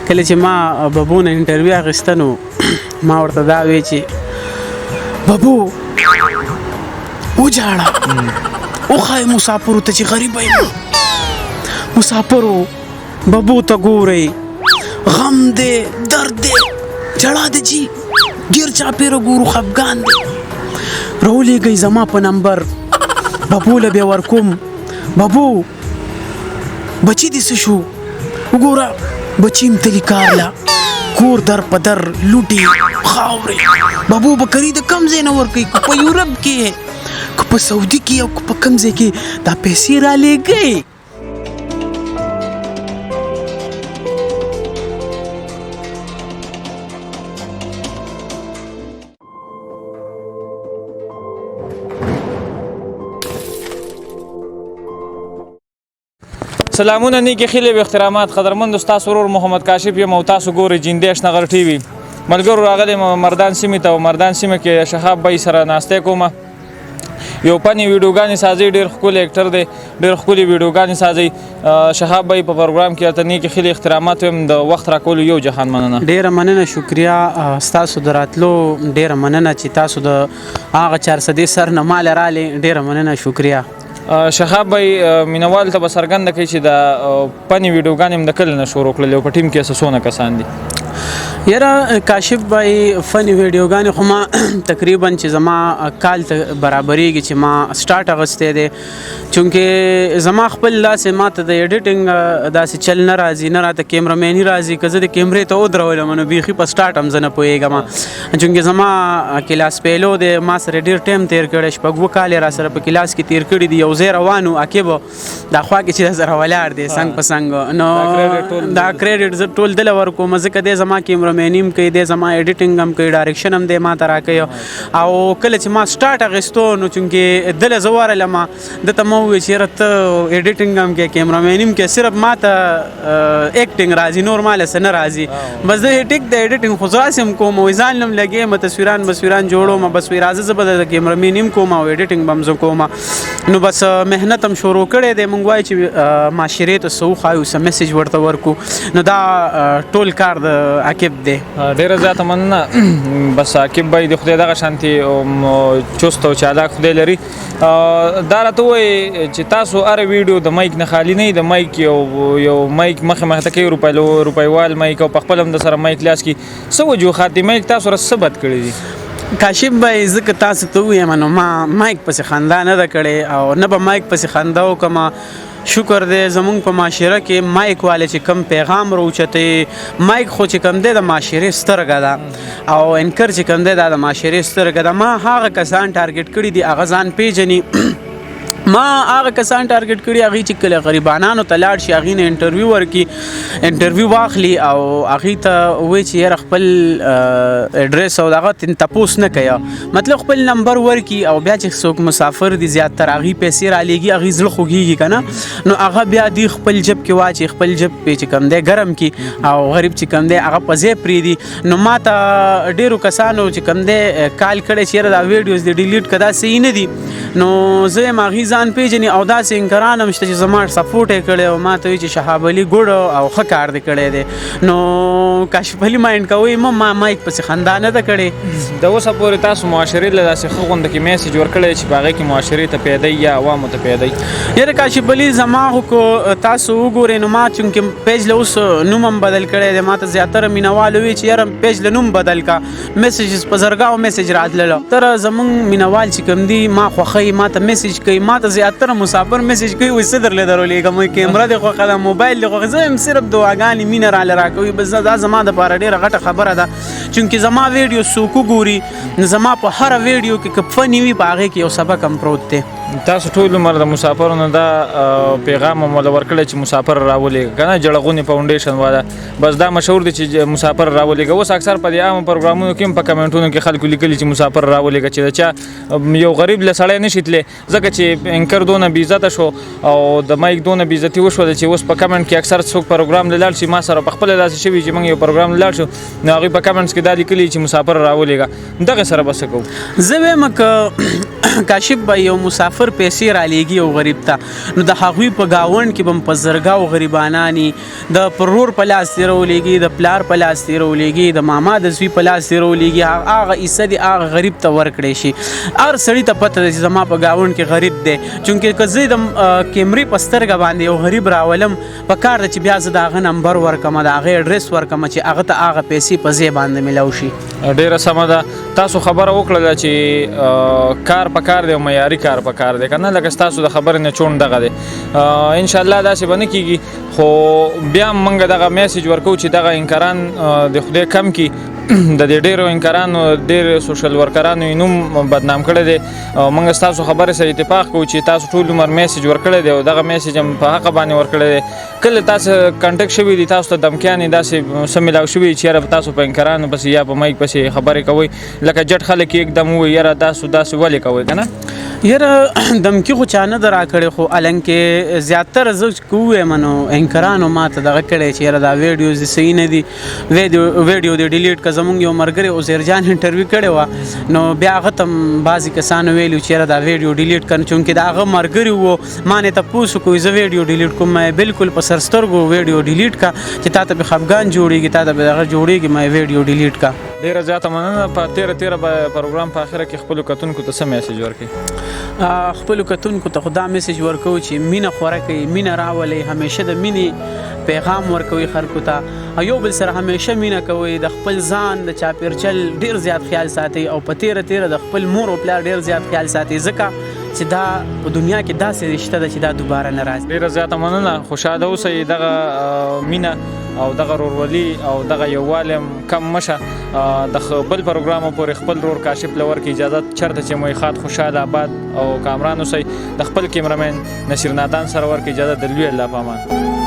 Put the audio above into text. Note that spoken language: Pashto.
کله چې ما ببو نه انټرویو اخیسته نو ما ورته دا وی چې ببو وجاړه وښایه مسافرو ته چې غریبه یم مسافرو ببو ته ګورئ غم دی درد دی جړا دی جي ګیر چاپېره ګورو خفګان دی راولېږئ زما په نمبر ببو له بیا ورکوم ببو بچی دې څه شو وګوره بچی م تلي کار له کور در په در لوټي خاورې ببو به کري د کم ځای نه ورکوي که په یورپ کې که په سعودي کې او که په کم ځای کې دا پیسې رالېږئ سلامونه نیکی خیلی به احترامات قدرمند استاد سرور محمد کاشف یم او تاسو ګورئ جندیش نغر ټي وي ملګرو راغلی مردان سیمې ته مردان سیمه کې شهاب بای سره ناستې کومه یو پنی ویډیوګانې سازي ډېر ښکلی اکټر دی ډېر ښکلي ویډیوګانې سازي شهاب بای په پروګرام کې ته نیکی خیلی احترامات ویم د وخت راکولو یو جهان مننه ډیره مننه شکریا ستاسو د راتلو ډیره مننه چې تاسو د هغه 400 سر نه مال رالې ډیره مننه شکریا شهاب بای مینوال ته به څرګنده کوي چې د پنې ویډیوګانې هم د کله نه شروع کړلې او په ټیم کې څونه کسان دي یاره کاشف بای فني ویډیوګانې خو ما تقریبا چې زما کال ته برابرېږي چې ما سټارټ اغوستی دی چونکې زما خپل داسې ماته د ایډیټینګ داسې چل نه راځي نه راته کیمرامیني راځي که زه د کیمرې ته ودرولم نو بیخي په سټارټ هم زه نه پوهېږم چونکې زما کلاس پیلو دی ما سره ډېر ټایم تېر کړی شپږ اووه کال یې راسره په کلاس کې تېر کړي دي یو ځای روان و عقیب دا خوا کې چې سره ولاړ دی څنګ په څنګ نو دا کریډټ زه ټول دله ورکوم ځکه دی زما کیمرامیني هم کوي دی زما ایډیټینګ هم کوي ډایرکشن هم دی ما ته راکوي او کله چې ما سټارټ اخیستو نو چونکې دله زه ورغلم دته ما وویل چې یاره ته ایډیټینګ هم کوې کیمرامیني هم کوې صرف ما ته ایکټینګ راځي نور ماله څه نه راځي بس زه ټیک د ایډیټینګ خو داسې هم کوم ځان هم لګېم تصویران جوړوم بس وایي راځه زه به د کیمرامیني هم کوم او ایډیټینګ به هم زه کوم نو بس محنت هم شروع کړی دی موږ وایو چې معاشرې ته څه وښایو څه میسج ورته ورکو نو دا ټول کار د عقیب دی ډېره زیاته مننه بس عقیب بای د خدای دغه شانتې چست او چالاک خدای لري دا راته ووایي چې تاسو هره ویډیو د مایک نه خالي نه د مایک یو مایک مخې ته کوي روپیوال مایک او په خپل هم د سره مایک لاس کې څه وجوهات دي مایک تاسو سره څه بد کړي دي کاشف بای ځکه تاسو ته ووایم نو ما مایک پسې خندا نه ده کړې او نه به مایک پسې خندا وکړم شکر دی زمونږ په معاشره کې مایک والے چې کم پیغام راوچتې مایک خو چې کم دی د معاشرې سترګه ده او انکر چې کم دی دا د معاشرې سترګه ده ما هغه کسان ټارګټ کړي دي هغه ځان پیژني ما هغه کسان ټارګټ کړي هغې چې کله غریبانانو ته لاړ شي هغې نه انټرویو ورکړي انټرویو واخلي او هغې ته ووایي چې یاره خپل اډرس او دغه تپوس نه کوي مطلب خپل نمبر ورکړي او بیا چې څوک مسافر دي زیاتتر هغې پیسې رالېږي هغې زړه خوږېږي که نه نو هغه بیا دوی خپل جب کې واچي خپل جب چې کوم دی ګرم کړي او غریب چې کوم دی هغه په ځای پرېږدي نو ما ته ډېرو کسانو چې کوم دی کال کړی چې یاره دا ویډیوز دې ډیلیټ که دا صحیح نه دي نو زه یم هغې ځان پیژني او داسې انکران هم شته چې زما سپورټ یې کړی او ما ته وایي چې شهاب علي ګوډ او ښه کار دې کړی دی نو کاشف علي مایند کوئ ما مایک پسې خندا نه ده کړې د اوسه پورې تاسو معاشرې له داسې ښه غونډه کې میسج ورکړی چې په هغې کې معاشرې ته پیدی یا عوامو ته پیدی یاره کاشف علي زما خو تاسو وګورئ نو ما چونکې پیج له اوس نوم هم بدل کړی دی ما ته زیاتره مینوال ووایي چې یاره پیج له نوم بدل کا میسیجز په زرګاو میسیج راتلله تر زمونږ مینوال چې کوم دي ما خوښوي ما ته میسیج کوي ما ته زیاتره مسافر میسیج کوي وایي څه درله درولېږم کیمره دې خوښه ده موبایل دې خوښه زه هم صرف دعاګانې مینه راله راکوي بس دا زما دپاره ډېره غټه خبره ده چونکې زما ویډیو څوک وګوري زما په هره ویډیو کې که فني وي په هغې کې یو سبق هم پروت دی تاسو ټول عمر د مسافرو نه دا پیغام هم وله ورکړی چې مسافر راولېږه که نه جړغونې فاونډیشن والا بس دا مشهور دی چې مسافر راولېږه اوس اکثر په دې عامو پروګرامونو کې هم په کمنټونو کې خلکو لیکلي چې مسافر راولېږه چې د چا یو غریب له سړی نشي تللی ځکه چې انکر دونه بېعزته شو او د مایک دونه بېعزتي وشوله چې اوس په کمنټ کې اکثر څوک پروګرام له لاړ شي ما سره په خپله داسې شوي چې موږ یو پروګرام له لاړ شو نو هغوی په کمنټس کې دا لیکلي چې مسافر راولېږه دغې سره به څه کوو زه وایم که کاشف به یو مسافر پیسې را لیږي یو غریب ته نو د هغوی په ګاونډ کې به هم په زرګاو غریبانانی د پرور په لاس تې راولېږي د پلار په لاس تې راولېږي د ماما د زوی په لاس تې راولېږي هغه حصه دې هغه غریب ته ورکړی شي. هر سړي ته پته ده چې زما په ګاونډ کې غریب دی چونکې که زه د کیمرې په سترګه باندې یو غریب راولم په کار ده چې بیا زه د هغه نمبر ورکړم د هغې اډرس ورکړم چې هغه ته هغه پیسې په ځای باندې میلاو شي. ډیره سمه ده. تاسو خبره وکړله چې کار په کار دی او معیاري کار په کار دی که نه لکه ستاسو د خبرې نه چون دغه دی انشاءالله داسې به نه کېږي خو بیا هم موږ دغه میسیج ورکوو چې دغه انکاران د خدای کم کړي د دې ډېرو انکارانو ډېر سوشل ورکرانو یې نوم بدنام کړی دی او موږ ستاسو خبرې سره اتفاق کوو چې تاسو ټول عمر میسیج ورکړی دی او دغه میسیج هم په حقه باندې ورکړی دی. کله تاسو کنټیکټ شوي دي تاسو ته دمکیانې داسې څه میلاو شوي چې یاره تاسو په انکارانو پسې یا په مایک پسې خبرې کوئ لکه جټ خلک یې एकदम ووایي یاره تاسو داسې ولې کوئ که نه؟ یاره دمکی خو چا نه ده راکړې خو النکې زیاتره زه که ووایم نو انکرانو ما ته دغه کړی چې یاره دا ویډیوز دې صحیح نه دي ویډیو دې ډیلیټ که زمونږ یو ملګری عزیر جان انټرویو کړې وه نو بیا هغه ته هم بعضې کسانو ویلي چې یاره دا ویډیو ډیلیټ کړم چونکې د هغه ملګري وو ما نه تپوس وکړو زه ویډیو ډیلیټ کوم ما بالکل په سر سترګو ویډیو ډیلیټ کا چې تا ته به خفګان جوړېږي تا ته به دغه جوړېږي ما ویډیو ډیلیټ کا. ډیره زیاته مننه. په تیره پروګرام په اخره کې خپلو کتونکو ته څه میسیج ورکړئ؟ خپلو کتونکو ته خو دا میسیج ورکوو چې مینه خوره کوي مینه راولئ همیشه د مینې پیغام ورکوي خلکو ته او یو بل سره همیشه مینه کوئ د خپل ځان د چاپیرچل ډیر زیات خیال ساتئ او په تیره د خپل مور او پلار ډیر زیات خیال ساتئ ځکه چې دا په دنیا کې داسې رشته ده چې دا دوباره نه راځي. ډیره زیاته مننه. خوشحاله اوسئ. دغه مینه او دغه ورورولي او دغه یووالی کم مشه. د بل پروګرام پورې خپل رور کاشف له ورکړي اجازه چېرته چې مویخات خوشحاله آباد او کامران اوسئ. د خپل کیمرمین نصیر نادان سره ورکړي اجازه د لوی الله په امان.